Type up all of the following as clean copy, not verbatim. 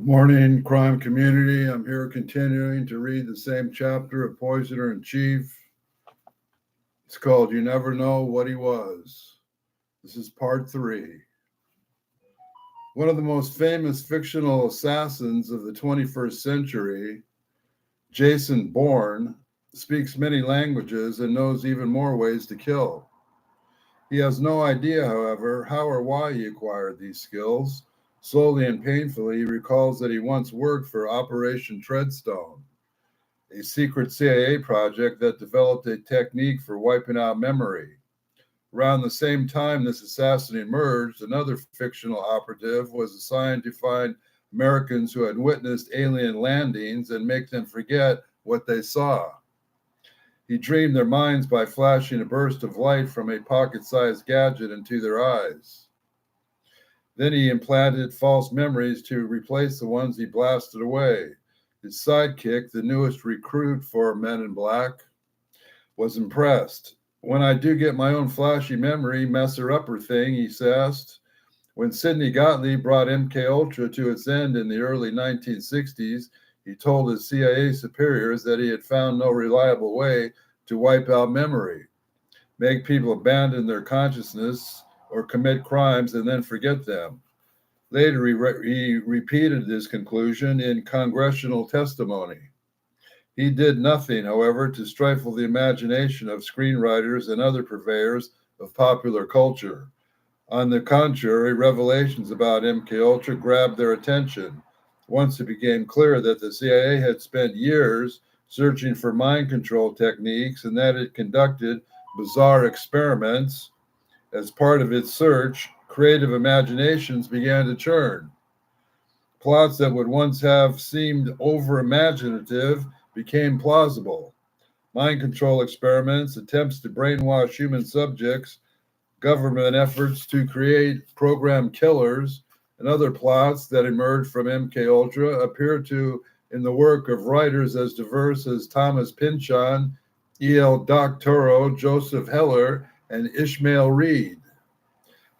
Morning, crime community. I'm here continuing to read the same chapter of Poisoner in Chief. It's called You Never Know What He Was. This is part 3. One of the most famous fictional assassins of the 21st century, Jason Bourne, speaks many languages and knows even more ways to kill. He has no idea, however, how or why he acquired these skills. Slowly and painfully, he recalls that he once worked for Operation Treadstone, a secret CIA project that developed a technique for wiping out memory. Around the same time this assassin emerged, another fictional operative was assigned to find Americans who had witnessed alien landings and make them forget what they saw. He dreamed their minds by flashing a burst of light from a pocket-sized gadget into their eyes. Then he implanted false memories to replace the ones he blasted away. His sidekick, the newest recruit for Men in Black, was impressed. When I do get my own flashy memory messer-upper thing, he sassed. When Sidney Gottlieb brought MK Ultra to its end in the early 1960s, he told his CIA superiors that he had found no reliable way to wipe out memory, make people abandon their consciousness or commit crimes and then forget them. Later, he repeated this conclusion in congressional testimony. He did nothing, however, to stifle the imagination of screenwriters and other purveyors of popular culture. On the contrary, revelations about MK Ultra grabbed their attention. Once it became clear that the CIA had spent years searching for mind control techniques and that it conducted bizarre experiments as part of its search, creative imaginations began to churn. Plots that would once have seemed over-imaginative became plausible. Mind control experiments, attempts to brainwash human subjects, government efforts to create program killers, and other plots that emerged from MK Ultra appear to in the work of writers as diverse as Thomas Pynchon, E.L. Doctorow, Joseph Heller, and Ishmael Reed.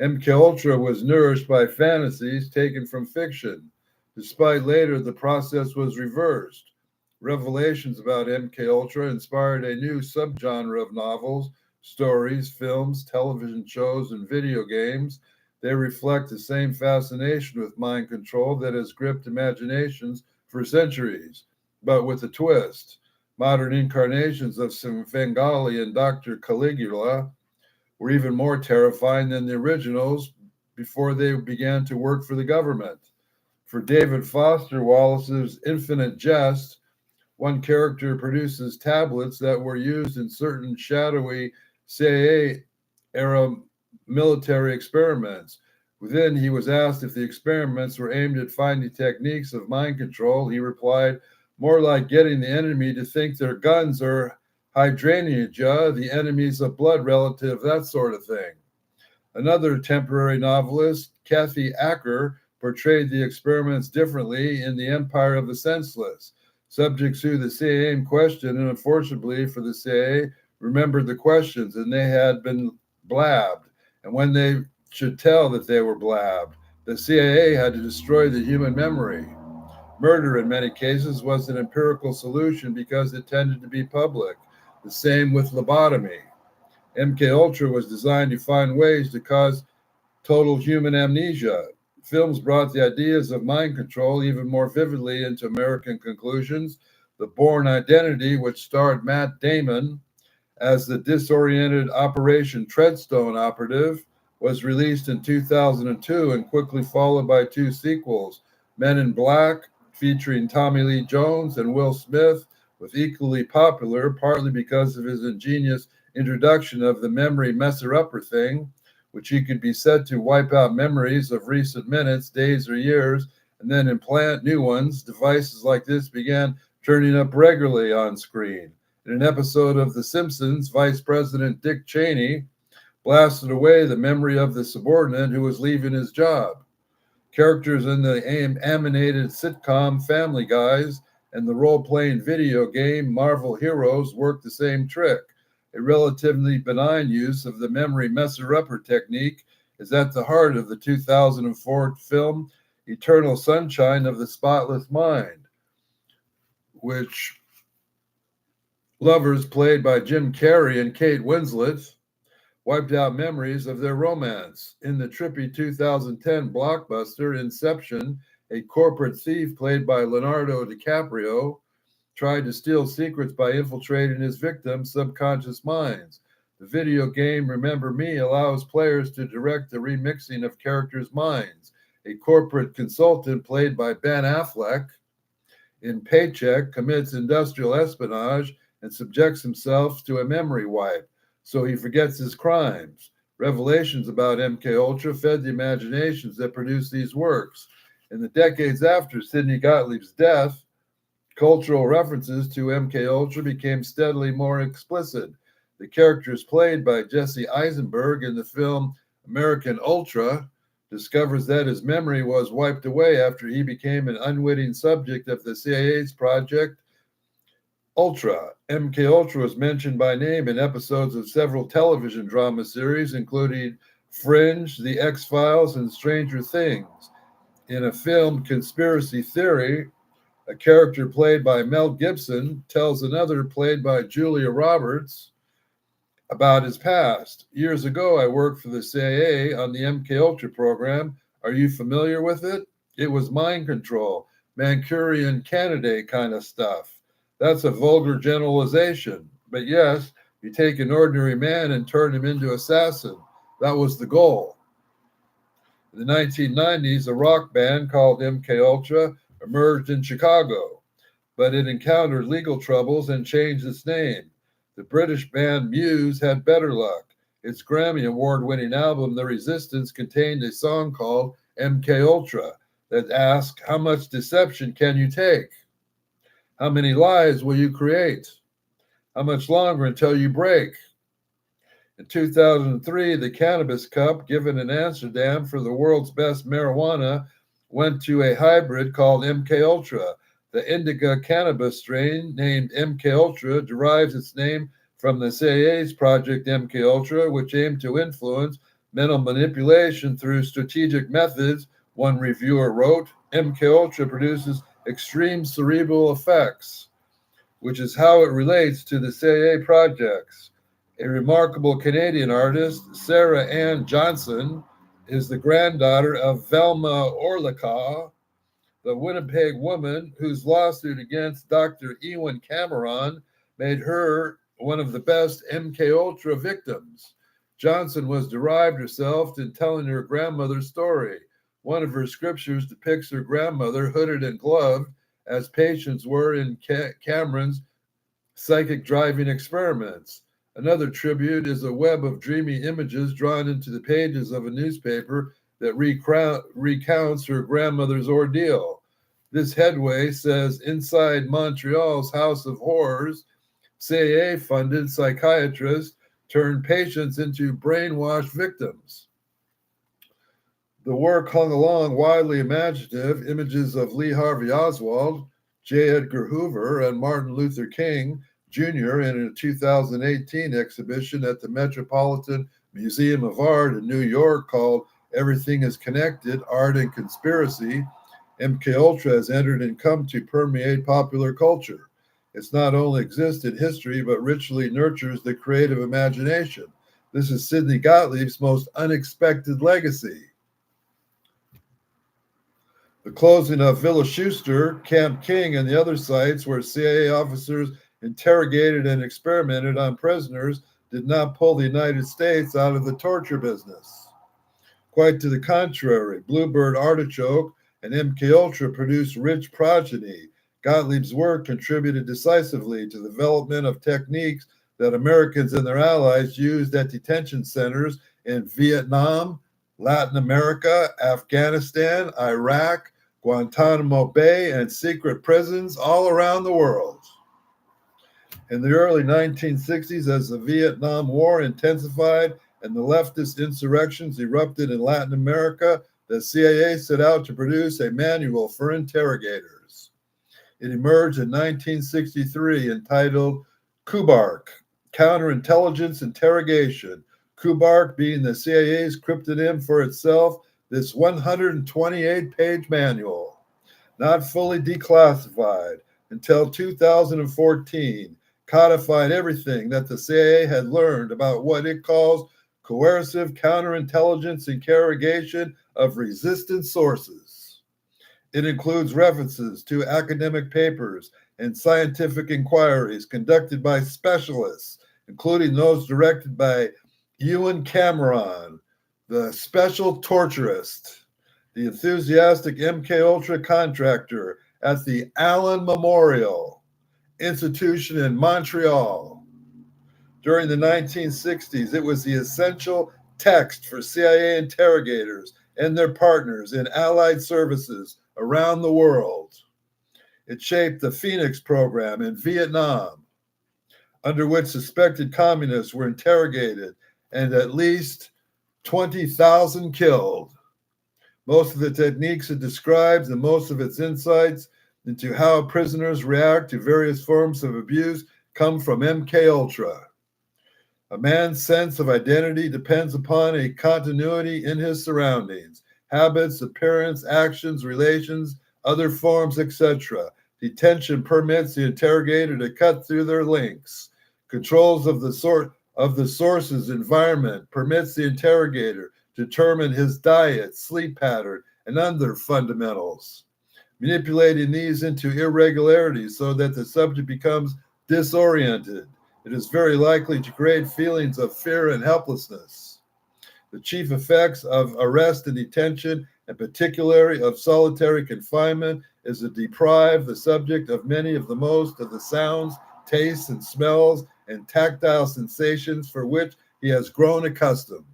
MK Ultra was nourished by fantasies taken from fiction. Despite later the process was reversed. Revelations about MK Ultra inspired a new subgenre of novels, stories, films, television shows, and video games. They reflect the same fascination with mind control that has gripped imaginations for centuries, but with a twist. Modern incarnations of Svengali and Dr. Caligula were even more terrifying than the originals before they began to work for the government. For David Foster Wallace's Infinite Jest, one character produces tablets that were used in certain shadowy CIA era military experiments. Within, he was asked if the experiments were aimed at finding techniques of mind control. He replied, more like getting the enemy to think their guns are hydrangea, the enemies of blood relative, that sort of thing. Another temporary novelist, Kathy Acker, portrayed the experiments differently in The Empire of the Senseless. Subjects who the CIA questioned, and unfortunately for the CIA, remembered the questions and they had been blabbed. And when they should tell that they were blabbed, the CIA had to destroy the human memory. Murder, in many cases, was an empirical solution because it tended to be public. The same with lobotomy. MK Ultra was designed to find ways to cause total human amnesia. Films brought the ideas of mind control even more vividly into American conclusions. The Bourne Identity, which starred Matt Damon as the disoriented Operation Treadstone operative, was released in 2002 and quickly followed by two sequels, Men in Black, featuring Tommy Lee Jones and Will Smith, was equally popular, partly because of his ingenious introduction of the memory messer-upper thing, which he could be said to wipe out memories of recent minutes, days, or years, and then implant new ones. Devices like this began turning up regularly on screen. In an episode of The Simpsons, Vice President Dick Cheney blasted away the memory of the subordinate who was leaving his job. Characters in the animated sitcom Family Guys and the role-playing video game Marvel Heroes work the same trick. A relatively benign use of the memory messer-upper technique is at the heart of the 2004 film Eternal Sunshine of the Spotless Mind, which lovers played by Jim Carrey and Kate Winslet wiped out memories of their romance. In the trippy 2010 blockbuster Inception, a corporate thief played by Leonardo DiCaprio tried to steal secrets by infiltrating his victims' subconscious minds. The video game Remember Me allows players to direct the remixing of characters' minds. A corporate consultant played by Ben Affleck in Paycheck commits industrial espionage and subjects himself to a memory wipe so he forgets his crimes. Revelations about MKUltra fed the imaginations that produced these works. In the decades after Sidney Gottlieb's death, cultural references to MKUltra became steadily more explicit. The characters played by Jesse Eisenberg in the film American Ultra discovers that his memory was wiped away after he became an unwitting subject of the CIA's Project Ultra. MKUltra was mentioned by name in episodes of several television drama series, including Fringe, The X-Files, and Stranger Things. In a film, Conspiracy Theory, a character played by Mel Gibson tells another played by Julia Roberts about his past. Years ago, I worked for the CIA on the MKUltra program. Are you familiar with it? It was mind control, Manchurian candidate kind of stuff. That's a vulgar generalization. But yes, you take an ordinary man and turn him into assassin. That was the goal. In the 1990s, a rock band called MKUltra emerged in Chicago, but it encountered legal troubles and changed its name. The British band Muse had better luck. Its Grammy Award-winning album, The Resistance, contained a song called MKUltra that asked, how much deception can you take? How many lies will you create? How much longer until you break? In 2003, the Cannabis Cup, given in Amsterdam for the world's best marijuana, went to a hybrid called MKUltra. The indica cannabis strain, named MKUltra, derives its name from the CIA's Project MKUltra, which aimed to influence mental manipulation through strategic methods. One reviewer wrote, MKUltra produces extreme cerebral effects, which is how it relates to the CIA projects. A remarkable Canadian artist, Sarah Ann Johnson, is the granddaughter of Velma Orlikow, the Winnipeg woman whose lawsuit against Dr. Ewan Cameron made her one of the best MKUltra victims. Johnson was derived herself in telling her grandmother's story. One of her scriptures depicts her grandmother hooded and gloved, as patients were in Cameron's psychic driving experiments. Another tribute is a web of dreamy images drawn into the pages of a newspaper that recounts her grandmother's ordeal. This headway says inside Montreal's House of Horrors, CIA-funded psychiatrists turned patients into brainwashed victims. The work hung along widely imaginative images of Lee Harvey Oswald, J. Edgar Hoover, and Martin Luther King Jr. in a 2018 exhibition at the Metropolitan Museum of Art in New York called Everything is Connected, Art and Conspiracy. MKUltra has entered and come to permeate popular culture. It's not only exists in history, but richly nurtures the creative imagination. This is Sidney Gottlieb's most unexpected legacy. The closing of Villa Schuster, Camp King, and the other sites where CIA officers interrogated and experimented on prisoners did not pull the United States out of the torture business. Quite to the contrary, Bluebird Artichoke and MKUltra produced rich progeny. Gottlieb's work contributed decisively to the development of techniques that Americans and their allies used at detention centers in Vietnam, Latin America, Afghanistan, Iraq, Guantanamo Bay, and secret prisons all around the world. In the early 1960s, as the Vietnam War intensified and the leftist insurrections erupted in Latin America, the CIA set out to produce a manual for interrogators. It emerged in 1963 entitled KUBARK, Counterintelligence Interrogation, KUBARK being the CIA's cryptonym for itself, This 128-page manual, not fully declassified until 2014, codified everything that the CIA had learned about what it calls coercive counterintelligence interrogation of resistant sources. It includes references to academic papers and scientific inquiries conducted by specialists, including those directed by Ewan Cameron, the special torturist, the enthusiastic MKUltra contractor at the Allen Memorial Institution in Montreal. During the 1960s, it was the essential text for CIA interrogators and their partners in allied services around the world. It shaped the Phoenix program in Vietnam, under which suspected communists were interrogated and at least 20,000 killed. Most of the techniques it describes and most of its insights into how prisoners react to various forms of abuse come from MKUltra. A man's sense of identity depends upon a continuity in his surroundings, habits, appearance, actions, relations, other forms, etc. Detention permits the interrogator to cut through their links. Controls of the source's environment permits the interrogator to determine his diet, sleep pattern, and other fundamentals, manipulating these into irregularities so that the subject becomes disoriented. It is very likely to create feelings of fear and helplessness. The chief effects of arrest and detention, and particularly of solitary confinement, is to deprive the subject of many of the most of the sounds, tastes, and smells and tactile sensations for which he has grown accustomed.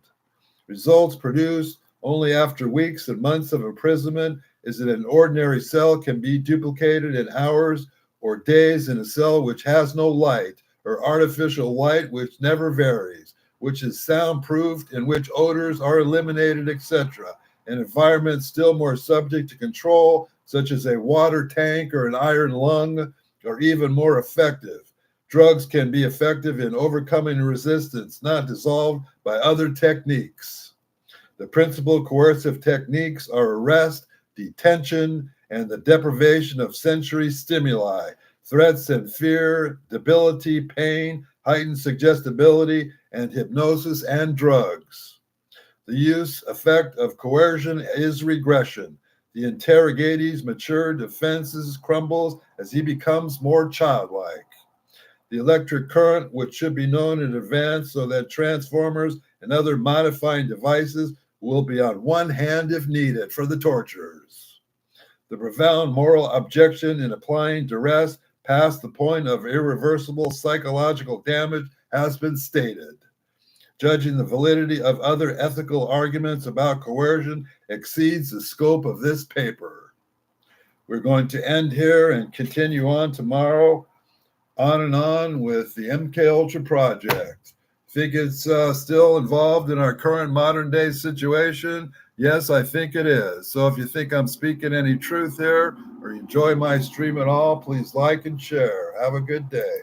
Results produced only after weeks and months of imprisonment is that an ordinary cell can be duplicated in hours or days in a cell which has no light, or artificial light which never varies, which is soundproofed, in which odors are eliminated, etc. An environment still more subject to control, such as a water tank or an iron lung, are even more effective. Drugs can be effective in overcoming resistance, not dissolved by other techniques. The principal coercive techniques are arrest, detention, and the deprivation of sensory stimuli, threats and fear, debility, pain, heightened suggestibility, and hypnosis and drugs. The use effect of coercion is regression. The interrogatee's mature defenses crumbles as he becomes more childlike. The electric current, which should be known in advance so that transformers and other modifying devices will be on one hand if needed for the torturers. The profound moral objection in applying duress past the point of irreversible psychological damage has been stated. Judging the validity of other ethical arguments about coercion exceeds the scope of this paper. We're going to end here and continue on tomorrow, on and on with the MKUltra project. Think it's still involved in our current modern day situation? Yes, I think it is. So if you think I'm speaking any truth here or you enjoy my stream at all, please like and share. Have a good day.